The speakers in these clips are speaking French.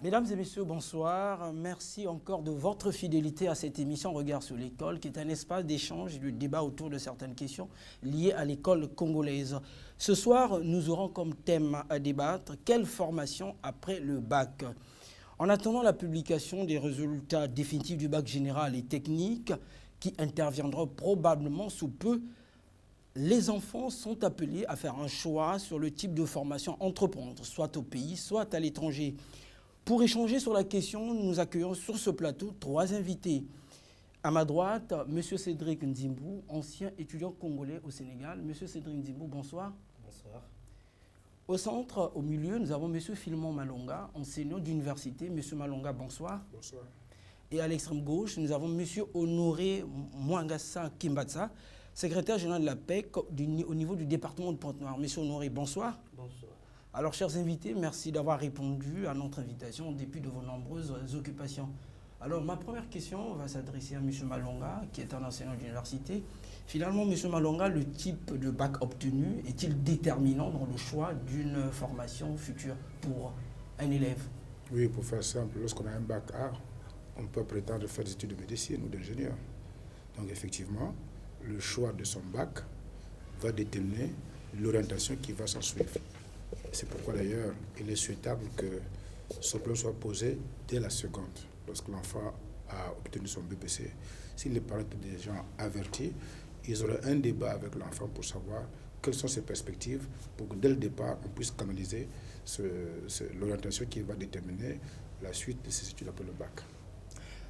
Mesdames et messieurs, bonsoir. Merci encore de votre fidélité à cette émission Regard sur l'école, qui est un espace d'échange et de débat autour de certaines questions liées à l'école congolaise. Ce soir, nous aurons comme thème à débattre quelle formation après le bac. En attendant la publication des résultats définitifs du bac général et technique, qui interviendra probablement sous peu, les enfants sont appelés à faire un choix sur le type de formation à entreprendre, soit au pays, soit à l'étranger. Pour échanger sur la question, nous accueillons sur ce plateau 3 invités. À ma droite, M. Cédric Nzimbou, ancien étudiant congolais au Sénégal. M. Cédric Nzimbou, bonsoir. Bonsoir. Au centre, au milieu, nous avons M. Philemon Malonga, enseignant d'université. M. Malonga, bonsoir. Bonsoir. Et à l'extrême gauche, nous avons M. Honoré Mwangassa Kimbatsa, secrétaire général de la PEC au niveau du département de Pointe-Noire. M. Honoré, bonsoir. Bonsoir. Alors, chers invités, merci d'avoir répondu à notre invitation en dépit de vos nombreuses occupations. Alors, ma première question va s'adresser à M. Malonga, qui est un enseignant d'université. Finalement, M. Malonga, le type de bac obtenu est-il déterminant dans le choix d'une formation future pour un élève? Oui, pour faire simple, lorsqu'on a un bac A, on peut prétendre faire des études de médecine ou d'ingénieur. Donc, effectivement, le choix de son bac va déterminer l'orientation qui va s'en suivre. C'est pourquoi d'ailleurs il est souhaitable que ce plan soit posé dès la seconde, lorsque l'enfant a obtenu son BPC. Si les parents étaient des gens avertis, ils auraient un débat avec l'enfant pour savoir quelles sont ses perspectives, pour que dès le départ on puisse canaliser l'orientation qui va déterminer la suite de ses études après le bac.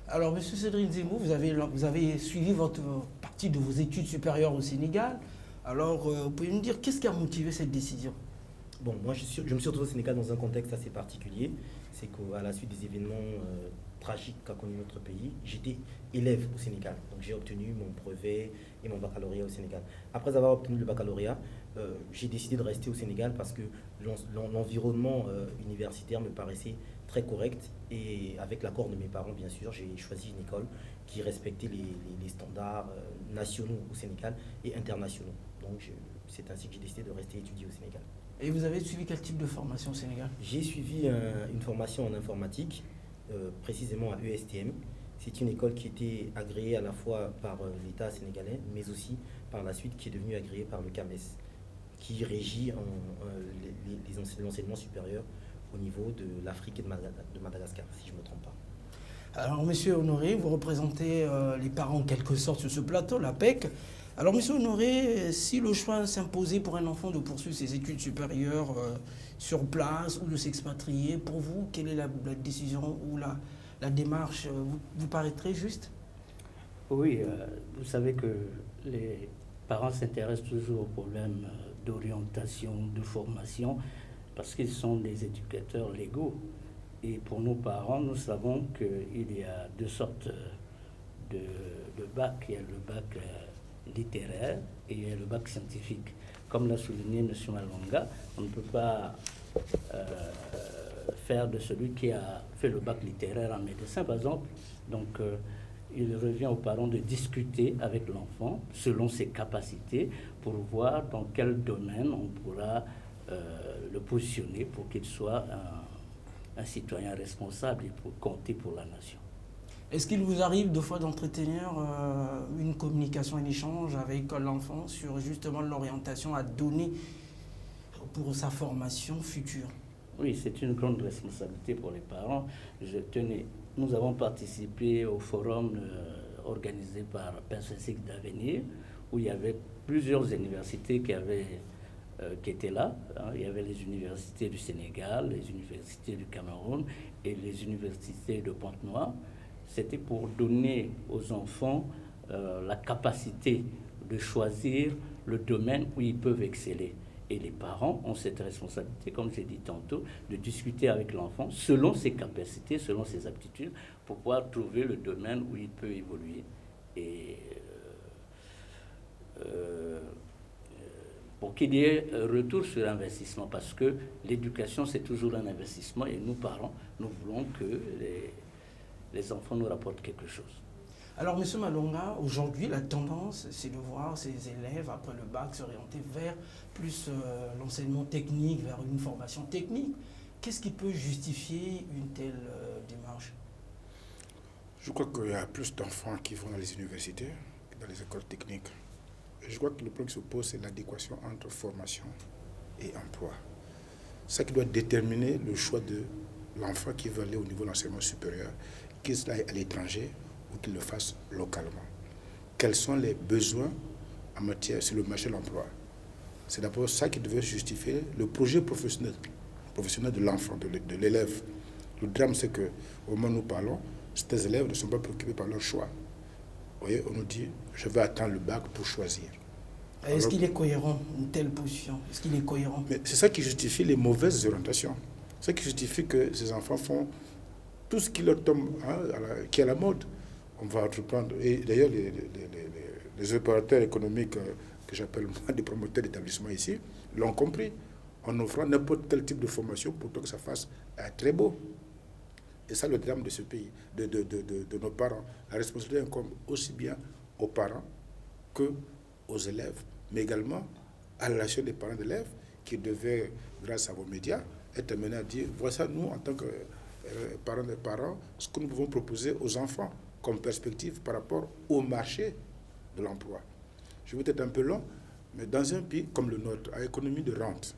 Alors, M. Cédric Nzimbou, vous avez suivi votre partie de vos études supérieures au Sénégal. Alors, vous pouvez nous dire qu'est-ce qui a motivé cette décision? Bon, moi je me suis retrouvé au Sénégal dans un contexte assez particulier. C'est qu'à la suite des événements tragiques qu'a connu notre pays, j'étais élève au Sénégal. Donc j'ai obtenu mon brevet et mon baccalauréat au Sénégal. Après avoir obtenu le baccalauréat, j'ai décidé de rester au Sénégal parce que l'environnement universitaire me paraissait très correct. Et avec l'accord de mes parents, bien sûr, j'ai choisi une école qui respectait les standards nationaux au Sénégal et internationaux. Donc c'est ainsi que j'ai décidé de rester étudier au Sénégal. Et vous avez suivi quel type de formation au Sénégal? J'ai suivi une formation en informatique, précisément à ESTM. C'est une école qui était agréée à la fois par l'État sénégalais, mais aussi par la suite qui est devenue agréée par le CAMES, qui régit l'enseignement supérieur au niveau de l'Afrique et de Madagascar, si je ne me trompe pas. Alors, Monsieur Honoré, vous représentez les parents en quelque sorte sur ce plateau, la PEC. Alors, Monsieur Honoré, si le choix s'imposait pour un enfant de poursuivre ses études supérieures sur place ou de s'expatrier, pour vous, quelle est la décision ou la démarche vous paraîtrait juste? Oui, vous savez que les parents s'intéressent toujours aux problèmes d'orientation, de formation, parce qu'ils sont des éducateurs légaux. Et pour nos parents, nous savons qu'il y a 2 sortes de bac. Il y a le bac littéraire et il y a le bac scientifique. Comme l'a souligné M. Malonga, on ne peut pas faire de celui qui a fait le bac littéraire en médecin, par exemple. Donc, il revient aux parents de discuter avec l'enfant selon ses capacités pour voir dans quel domaine on pourra le positionner pour qu'il soit un citoyen responsable et pour compter pour la nation. Est-ce qu'il vous arrive deux fois d'entretenir une communication, un échange avec l'enfant sur justement l'orientation à donner pour sa formation future? Oui, c'est une grande responsabilité pour les parents. Nous avons participé au forum organisé par Perspectives d'avenir, où il y avait plusieurs universités qui avaient qui étaient là. Il y avait les universités du Sénégal, les universités du Cameroun et les universités de Pointe-Noire. C'était pour donner aux enfants la capacité de choisir le domaine où ils peuvent exceller. Et les parents ont cette responsabilité, comme j'ai dit tantôt, de discuter avec l'enfant selon ses capacités, selon ses aptitudes, pour pouvoir trouver le domaine où il peut évoluer. Et pour qu'il y ait un retour sur investissement, parce que l'éducation, c'est toujours un investissement, et nous, parents, nous voulons que les enfants nous rapportent quelque chose. Alors, M. Malonga, aujourd'hui, la tendance, c'est de voir ces élèves, après le bac, s'orienter vers plus l'enseignement technique, vers une formation technique. Qu'est-ce qui peut justifier une telle démarche? Je crois qu'il y a plus d'enfants qui vont dans les universités que dans les écoles techniques. Je crois que le problème qui se pose, c'est l'adéquation entre formation et emploi. C'est ça qui doit déterminer le choix de l'enfant qui veut aller au niveau de l'enseignement supérieur, qu'il aille à l'étranger ou qu'il le fasse localement. Quels sont les besoins en matière sur le marché de l'emploi? C'est d'abord ça qui devait justifier le projet professionnel de l'enfant, de l'élève. Le drame, c'est qu'au moment où nous parlons, ces élèves ne sont pas préoccupés par leur choix. Vous voyez, on nous dit, je vais attendre le bac pour choisir. Est-ce qu'il est cohérent, une telle position? Est-ce qu'il est cohérent? Mais c'est ça qui justifie les mauvaises orientations. C'est ça qui justifie que ces enfants font tout ce qui leur tombe, qui est à la mode. On va entreprendre. Et d'ailleurs, les opérateurs économiques que j'appelle des promoteurs d'établissements ici l'ont compris, en offrant n'importe quel type de formation pour que ça fasse très beau. Et ça, le drame de ce pays, de nos parents. La responsabilité incombe aussi bien aux parents qu'aux élèves, mais également à la relation des parents d'élèves qui devaient, grâce à vos médias, être amenés à dire, voici nous, en tant que parents des parents, ce que nous pouvons proposer aux enfants comme perspective par rapport au marché de l'emploi. Je vais être un peu long, mais dans un pays comme le nôtre, à économie de rente,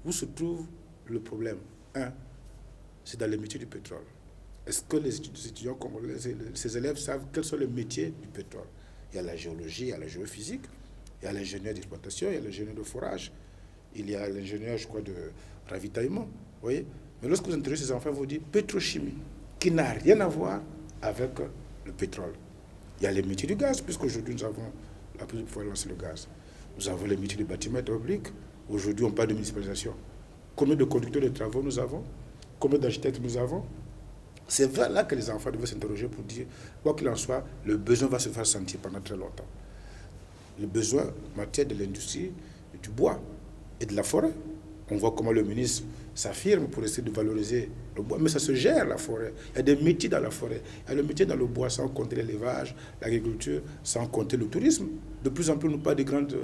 où se trouve le problème? C'est dans les métiers du pétrole. Est-ce que les étudiants congolais, ces élèves savent quels sont les métiers du pétrole? Il y a la géologie, il y a la géophysique, il y a l'ingénieur d'exploitation, il y a l'ingénieur de forage, il y a l'ingénieur, je crois, de ravitaillement. Vous voyez? Mais lorsque vous interrogez ces enfants, vous dites pétrochimie, qui n'a rien à voir avec le pétrole. Il y a les métiers du gaz, puisqu'aujourd'hui nous avons la possibilité de pouvoir lancer le gaz. Nous avons les métiers du bâtiment public. Aujourd'hui, on parle de municipalisation. Combien de conducteurs de travaux nous avons? Combien d'architectes nous avons? C'est vers là que les enfants devaient s'interroger pour dire, quoi qu'il en soit, le besoin va se faire sentir pendant très longtemps. Le besoin en matière de l'industrie, du bois et de la forêt. On voit comment le ministre s'affirme pour essayer de valoriser le bois, mais ça se gère, la forêt. Il y a des métiers dans la forêt. Il y a le métier dans le bois, sans compter l'élevage, l'agriculture, sans compter le tourisme. De plus en plus, nous parlons des grandes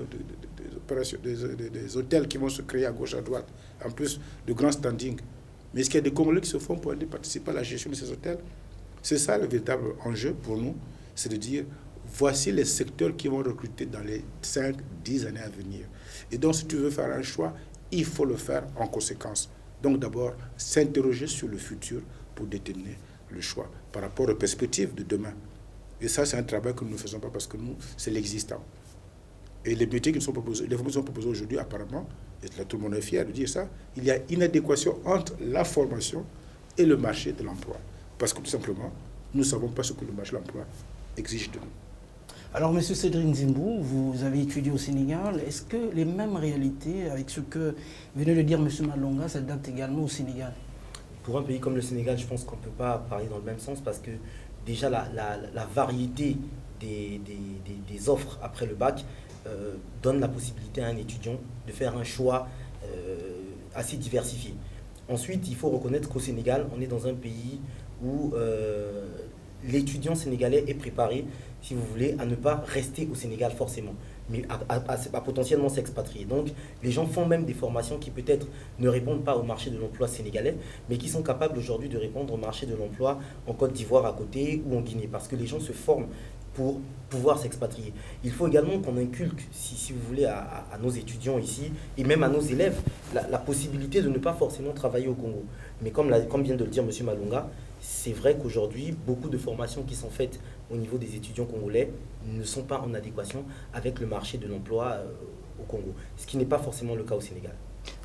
opérations, des hôtels qui vont se créer à gauche, à droite, en plus de grands standings. Mais est-ce qu'il y a des Congolais qui se font pour aller participer à la gestion de ces hôtels? C'est ça le véritable enjeu pour nous, c'est de dire, voici les secteurs qui vont recruter dans les 5-10 années à venir. Et donc, si tu veux faire un choix, il faut le faire en conséquence. Donc d'abord, s'interroger sur le futur pour déterminer le choix par rapport aux perspectives de demain. Et ça, c'est un travail que nous ne faisons pas parce que nous, c'est l'existant. Et les métiers qui nous sont proposés, les formations proposées aujourd'hui, apparemment, et là tout le monde est fier de dire ça, il y a inadéquation entre la formation et le marché de l'emploi. Parce que tout simplement, nous ne savons pas ce que le marché de l'emploi exige de nous. Alors, M. Cédric Nzimbou, vous avez étudié au Sénégal. Est-ce que les mêmes réalités, avec ce que venait de dire M. Malonga, ça date également au Sénégal? Pour un pays comme le Sénégal, je pense qu'on ne peut pas parler dans le même sens parce que déjà la variété des offres après le bac donne la possibilité à un étudiant de faire un choix assez diversifié. Ensuite, il faut reconnaître qu'au Sénégal, on est dans un pays où l'étudiant sénégalais est préparé, si vous voulez, à ne pas rester au Sénégal forcément, mais à potentiellement s'expatrier. Donc, les gens font même des formations qui peut-être ne répondent pas au marché de l'emploi sénégalais, mais qui sont capables aujourd'hui de répondre au marché de l'emploi en Côte d'Ivoire à côté ou en Guinée, parce que les gens se forment pour pouvoir s'expatrier. Il faut également qu'on inculque, si vous voulez, à nos étudiants ici, et même à nos élèves, la possibilité de ne pas forcément travailler au Congo. Mais comme vient de le dire M. Malonga, c'est vrai qu'aujourd'hui, beaucoup de formations qui sont faites au niveau des étudiants congolais ne sont pas en adéquation avec le marché de l'emploi au Congo, ce qui n'est pas forcément le cas au Sénégal.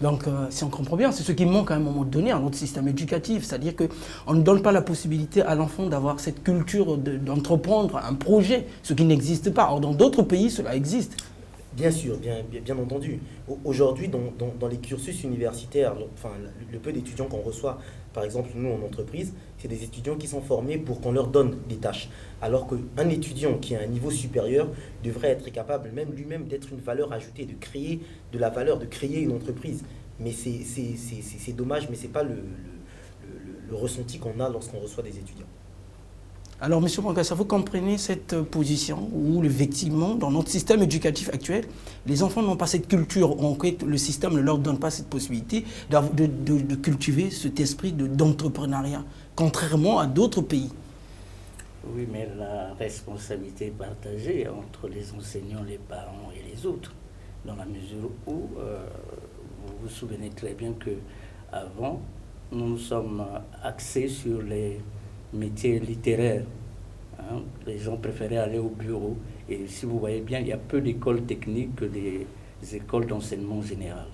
Donc, si on comprend bien, c'est ce qui manque à un moment donné à notre système éducatif. C'est-à-dire qu'on ne donne pas la possibilité à l'enfant d'avoir cette culture d'entreprendre un projet, ce qui n'existe pas. Or, dans d'autres pays, cela existe. Bien sûr, bien entendu. Aujourd'hui, dans les cursus universitaires, le peu d'étudiants qu'on reçoit, par exemple, nous en entreprise, c'est des étudiants qui sont formés pour qu'on leur donne des tâches. Alors qu'un étudiant qui a un niveau supérieur devrait être capable, même lui-même, d'être une valeur ajoutée, de créer de la valeur, de créer une entreprise. Mais c'est dommage, mais ce n'est pas le ressenti qu'on a lorsqu'on reçoit des étudiants. Alors, M. Mangassa, vous comprenez cette position où, effectivement, dans notre système éducatif actuel, les enfants n'ont pas cette culture, le système ne leur donne pas cette possibilité de cultiver cet esprit d'entrepreneuriat, contrairement à d'autres pays. Oui, mais la responsabilité est partagée entre les enseignants, les parents et les autres, dans la mesure où vous vous souvenez très bien qu'avant, nous nous sommes axés sur les métiers littéraires. Les gens préféraient aller au bureau. Et si vous voyez bien, il y a peu d'écoles techniques que des écoles d'enseignement général.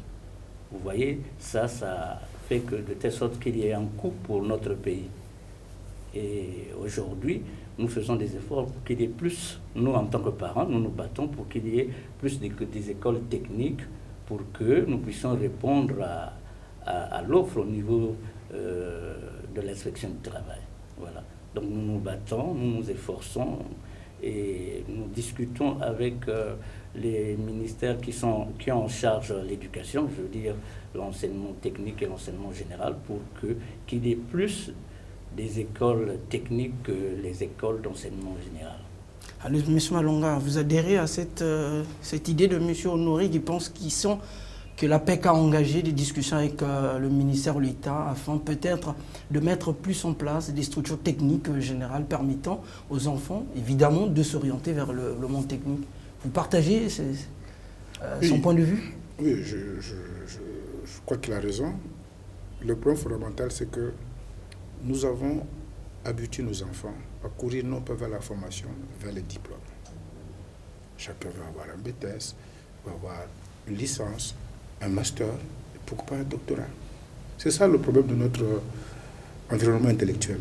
Vous voyez, ça fait que de telle sorte qu'il y ait un coût pour notre pays. Et aujourd'hui, nous faisons des efforts pour qu'il y ait plus, nous en tant que parents, nous nous battons pour qu'il y ait plus des écoles techniques pour que nous puissions répondre à l'offre au niveau de l'inspection du travail. Voilà. Donc nous nous battons, nous nous efforçons et nous discutons avec les ministères qui ont en charge l'éducation, je veux dire l'enseignement technique et l'enseignement général, pour qu'il y ait plus des écoles techniques que les écoles d'enseignement général. Alors, M. Malonga, vous adhérez à cette idée de M. Honoré qui pense que la PEC a engagé des discussions avec le ministère ou l'État afin peut-être de mettre plus en place des structures techniques générales permettant aux enfants, évidemment, de s'orienter vers le monde technique. Vous partagez son point de vue? Oui, je crois qu'il a raison. Le point fondamental, c'est que nous avons habitué nos enfants à courir non pas vers la formation, vers les diplômes. Chacun va avoir un BTS, va avoir une licence, un master, et pourquoi pas un doctorat. C'est ça le problème de notre environnement intellectuel.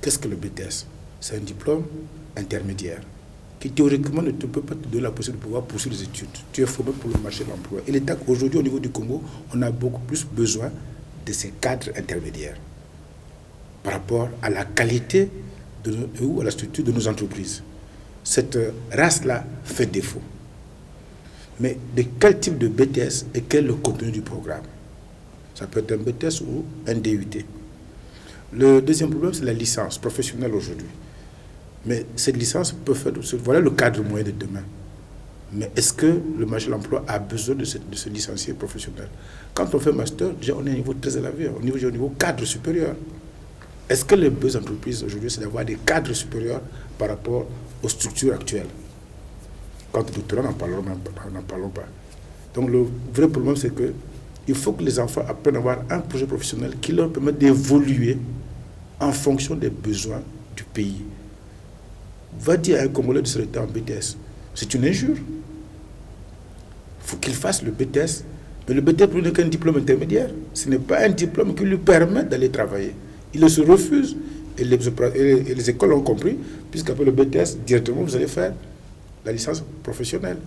Qu'est-ce que le BTS? C'est un diplôme intermédiaire qui théoriquement ne peut pas te donner la possibilité de pouvoir poursuivre les études. Tu es formé pour le marché de l'emploi. Et l'État, aujourd'hui, au niveau du Congo, on a beaucoup plus besoin de ces cadres intermédiaires par rapport à la qualité ou à la structure de nos entreprises. Cette race-là fait défaut. Mais de quel type de BTS et quel est le contenu du programme? Ça peut être un BTS ou un DUT. Le deuxième problème, c'est la licence professionnelle aujourd'hui. Mais cette licence peut faire... Voilà le cadre moyen de demain. Mais est-ce que le marché de l'emploi a besoin de se licencier professionnel? Quand on fait master, déjà on est à un niveau très élevé, au niveau cadre supérieur. Est-ce que les deux entreprises aujourd'hui, c'est d'avoir des cadres supérieurs par rapport aux structures actuelles? Quant au doctorat, n'en parlons pas. Donc le vrai problème, c'est qu'il faut que les enfants apprennent à avoir un projet professionnel qui leur permette d'évoluer en fonction des besoins du pays. Va dire à un Congolais de se retirer en BTS, c'est une injure. Il faut qu'il fasse le BTS, mais le BTS n'est qu'un diplôme intermédiaire. Ce n'est pas un diplôme qui lui permet d'aller travailler. Il se refuse, et les écoles ont compris, puisqu'après le BTS, directement, vous allez faire la licence professionnelle.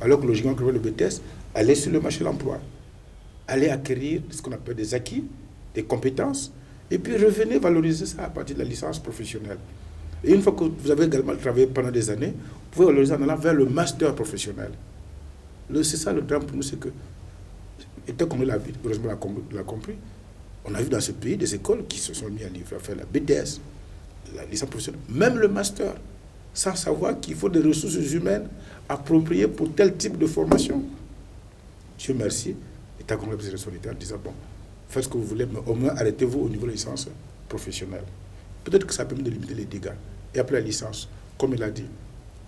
Alors que logiquement, le BTS, aller sur le marché de l'emploi, aller acquérir ce qu'on appelle des acquis, des compétences, et puis revenez valoriser ça à partir de la licence professionnelle. Et une fois que vous avez également travaillé pendant des années, vous pouvez valoriser en allant vers le master professionnel. C'est ça le drame pour nous, c'est que, et tel qu'on l'a vu, heureusement l'a compris, on a vu dans ce pays des écoles qui se sont mis à faire la BTS, la licence professionnelle, même le master, sans savoir qu'il faut des ressources humaines appropriées pour tel type de formation. Dieu merci, l'État congolais a pris ses responsabilités en disant, bon, faites ce que vous voulez, mais au moins arrêtez-vous au niveau de la licence professionnelle. Peut-être que ça permet de limiter les dégâts. Et après la licence, comme il a dit,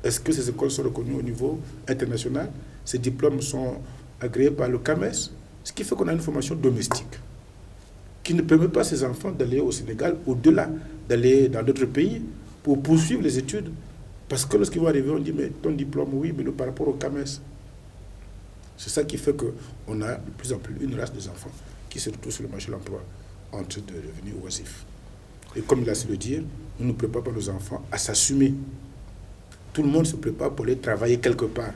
est-ce que ces écoles sont reconnues au niveau international? Ces diplômes sont agréés par le CAMES, ce qui fait qu'on a une formation domestique qui ne permet pas à ces enfants d'aller au Sénégal, au-delà, d'aller dans d'autres pays pour poursuivre les études. Parce que lorsqu'ils vont arriver, on dit, mais ton diplôme, oui, mais par rapport au CAMES. C'est ça qui fait qu'on a de plus en plus une race des enfants qui se retrouvent sur le marché de l'emploi en train de devenir oisifs. Et comme il a su le dire, nous ne préparons pas nos enfants à s'assumer. Tout le monde se prépare pour aller travailler quelque part.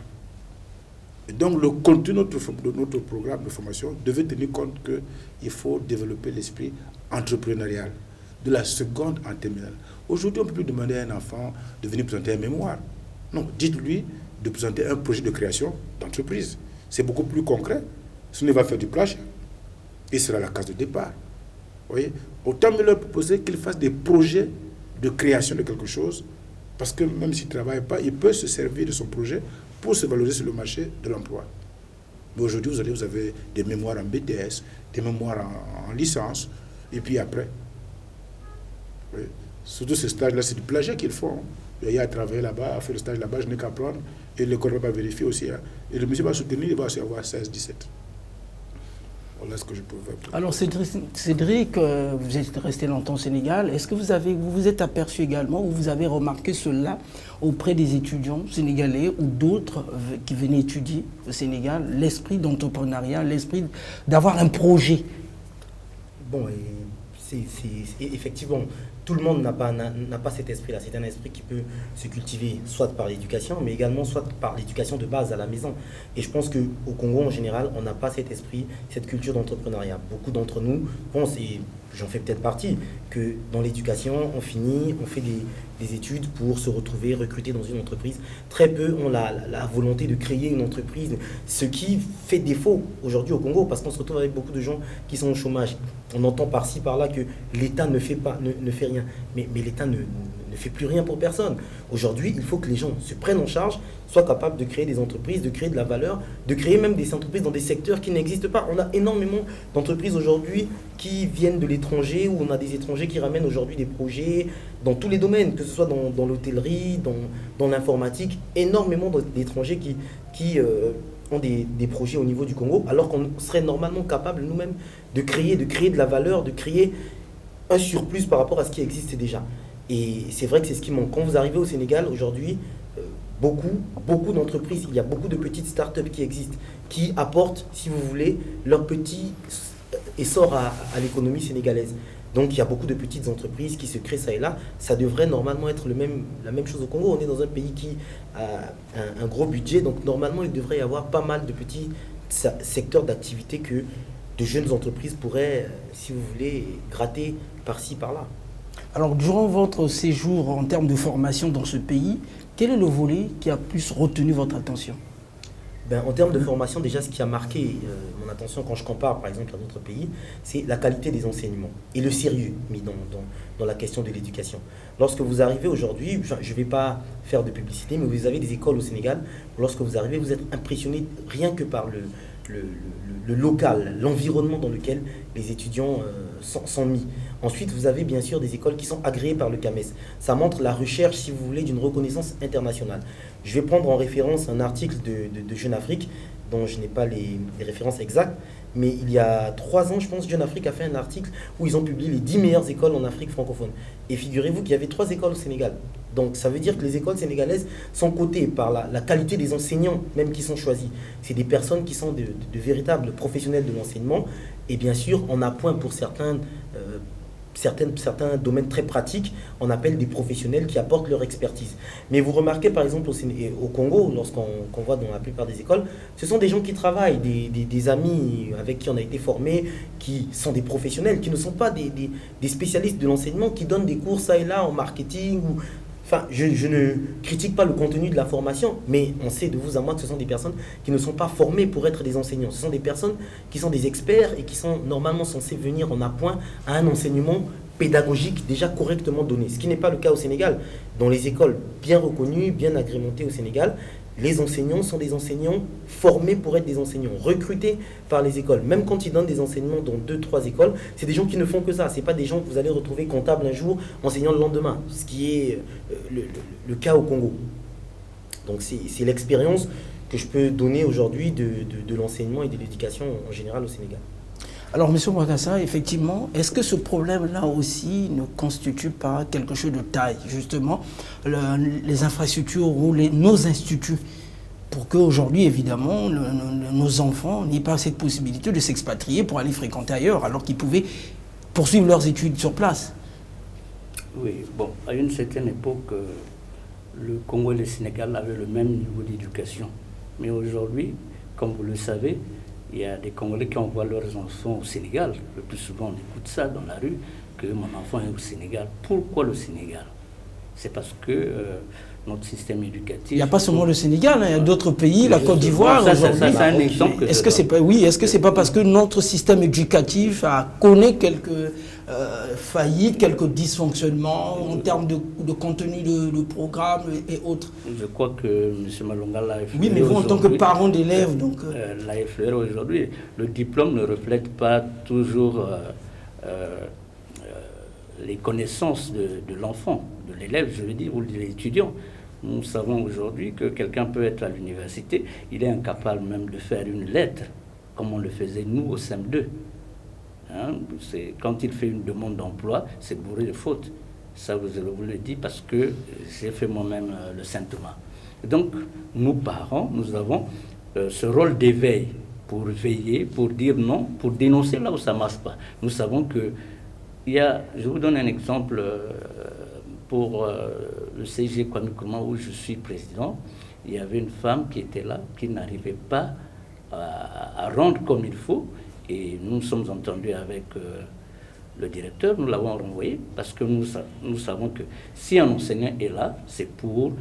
Et donc, le contenu de notre programme de formation devait tenir compte qu'il faut développer l'esprit entrepreneurial de la seconde en terminale. Aujourd'hui, on ne peut plus demander à un enfant de venir présenter un mémoire. Non, dites-lui de présenter un projet de création d'entreprise. C'est beaucoup plus concret. Sinon, il va faire du plagiat. Et ce sera la case de départ. Vous voyez? Autant mieux leur proposer qu'ils fassent des projets de création de quelque chose, parce que même s'il ne travaille pas, il peut se servir de son projet pour se valoriser sur le marché de l'emploi. Mais aujourd'hui, vous avez des mémoires en BTS, des mémoires en licence, et puis après, oui, surtout ces stages-là, c'est du plagiat qu'ils font. Il y a à travailler là-bas, à faire le stage là-bas, je n'ai qu'à prendre, et l'école va pas vérifier aussi. Hein. Et le monsieur va soutenir, il va aussi avoir 16, 17. Voilà ce que je peux faire. Alors Cédric, vous êtes resté longtemps au Sénégal. Est-ce que vous vous êtes aperçu également ou vous avez remarqué cela auprès des étudiants sénégalais ou d'autres qui venaient étudier au Sénégal, l'esprit d'entrepreneuriat, l'esprit d'avoir un projet? Bon, effectivement, tout le monde n'a pas cet esprit-là. C'est un esprit qui peut se cultiver soit par l'éducation, mais également soit par l'éducation de base à la maison. Et je pense qu'au Congo, en général, on n'a pas cet esprit, cette culture d'entrepreneuriat. Beaucoup d'entre nous pensent, et j'en fais peut-être partie, que dans l'éducation, on fait des études pour se retrouver recruté dans une entreprise. Très peu ont la volonté de créer une entreprise, ce qui fait défaut aujourd'hui au Congo, parce qu'on se retrouve avec beaucoup de gens qui sont au chômage. On entend par-ci, par-là que l'État ne fait rien. Mais l'État ne fait plus rien pour personne. Aujourd'hui, il faut que les gens se prennent en charge, soient capables de créer des entreprises, de créer de la valeur, de créer même des entreprises dans des secteurs qui n'existent pas. On a énormément d'entreprises aujourd'hui qui viennent de l'étranger, où on a des étrangers qui ramènent aujourd'hui des projets dans tous les domaines, que ce soit dans l'hôtellerie, dans l'informatique, énormément d'étrangers qui ont des projets au niveau du Congo, alors qu'on serait normalement capable nous-mêmes de créer de la valeur, de créer un surplus par rapport à ce qui existe déjà. Et c'est vrai que c'est ce qui manque. Quand vous arrivez au Sénégal aujourd'hui, beaucoup d'entreprises, il y a beaucoup de petites startups qui existent, qui apportent, si vous voulez, leur petit essor à l'économie sénégalaise. Donc il y a beaucoup de petites entreprises qui se créent ça et là. Ça devrait normalement être la même chose au Congo. On est dans un pays qui a un gros budget, donc normalement il devrait y avoir pas mal de petits secteurs d'activité que de jeunes entreprises pourraient, si vous voulez, gratter par-ci, par-là. Alors, durant votre séjour en termes de formation dans ce pays, quel est le volet qui a plus retenu votre attention? En termes de formation, déjà, ce qui a marqué mon attention quand je compare, par exemple, à d'autres pays, c'est la qualité des enseignements et le sérieux mis dans la question de l'éducation. Lorsque vous arrivez aujourd'hui, je ne vais pas faire de publicité, mais vous avez des écoles au Sénégal. Lorsque vous arrivez, vous êtes impressionné rien que par le local, l'environnement dans lequel les étudiants sont mis. Ensuite, vous avez bien sûr des écoles qui sont agréées par le CAMES. Ça montre la recherche, si vous voulez, d'une reconnaissance internationale. Je vais prendre en référence un article de Jeune Afrique, dont je n'ai pas les références exactes, mais il y a 3 ans, je pense, Jeune Afrique a fait un article où ils ont publié les 10 meilleures écoles en Afrique francophone. Et figurez-vous qu'il y avait 3 écoles au Sénégal. Donc ça veut dire que les écoles sénégalaises sont cotées par la qualité des enseignants, même qui sont choisis. C'est des personnes qui sont de véritables professionnels de l'enseignement. Et bien sûr, on appoint pour certains domaines très pratiques, on appelle des professionnels qui apportent leur expertise. Mais vous remarquez par exemple au Congo, lorsqu'on voit dans la plupart des écoles, ce sont des gens qui travaillent, des amis avec qui on a été formés, qui sont des professionnels, qui ne sont pas des spécialistes de l'enseignement, qui donnent des cours ça et là en marketing. Enfin, je ne critique pas le contenu de la formation, mais on sait de vous à moi que ce sont des personnes qui ne sont pas formées pour être des enseignants. Ce sont des personnes qui sont des experts et qui sont normalement censés venir en appoint à un enseignement pédagogique déjà correctement donné. Ce qui n'est pas le cas au Sénégal. Dans les écoles bien reconnues, bien agrémentées au Sénégal, les enseignants sont des enseignants formés pour être des enseignants, recrutés par les écoles. Même quand ils donnent des enseignements dans 2-3 écoles, c'est des gens qui ne font que ça. Ce n'est pas des gens que vous allez retrouver comptables un jour, enseignants le lendemain, ce qui est le cas au Congo. Donc c'est l'expérience que je peux donner aujourd'hui de l'enseignement et de l'éducation en général au Sénégal. Alors, M. Ouagassa, effectivement, est-ce que ce problème-là aussi ne constitue pas quelque chose de taille, justement, les infrastructures ou nos instituts pour qu'aujourd'hui, évidemment, nos enfants n'aient pas cette possibilité de s'expatrier pour aller fréquenter ailleurs, alors qu'ils pouvaient poursuivre leurs études sur place. Oui, bon, à une certaine époque, le Congo et le Sénégal avaient le même niveau d'éducation. Mais aujourd'hui, comme vous le savez, il y a des Congolais qui envoient leurs enfants au Sénégal. Le plus souvent, on écoute ça dans la rue, que mon enfant est au Sénégal. Pourquoi le Sénégal? C'est parce que notre système éducatif... Il n'y a pas seulement le Sénégal, hein, il y a d'autres pays, la Côte d'Ivoire aujourd'hui. Ça, c'est un exemple. Est-ce que c'est pas, oui, est-ce que c'est pas parce que notre système éducatif connaît quelques faillites, quelques dysfonctionnements en termes de contenu de programme et autres? Je crois que M. Malonga l'a effleuré. Oui, mais vous, en tant que parent d'élève, donc... l'a effleuré aujourd'hui. Le diplôme ne reflète pas toujours les connaissances de l'enfant, de l'élève, je veux dire, ou de l'étudiant. Nous savons aujourd'hui que quelqu'un peut être à l'université, il est incapable même de faire une lettre, comme on le faisait nous au CM2. Hein, quand il fait une demande d'emploi, c'est bourré de fautes. Ça, vous le dis parce que j'ai fait moi-même le Saint-Thomas. Donc, nous, parents, nous avons ce rôle d'éveil pour veiller, pour dire non, pour dénoncer là où ça ne marche pas. Nous savons que je vous donne un exemple pour le CG Kwame Nkrumah où je suis président. Il y avait une femme qui était là, qui n'arrivait pas à rendre comme il faut. Et nous sommes entendus avec le directeur, nous l'avons renvoyé parce que nous savons que si un enseignant est là, c'est pour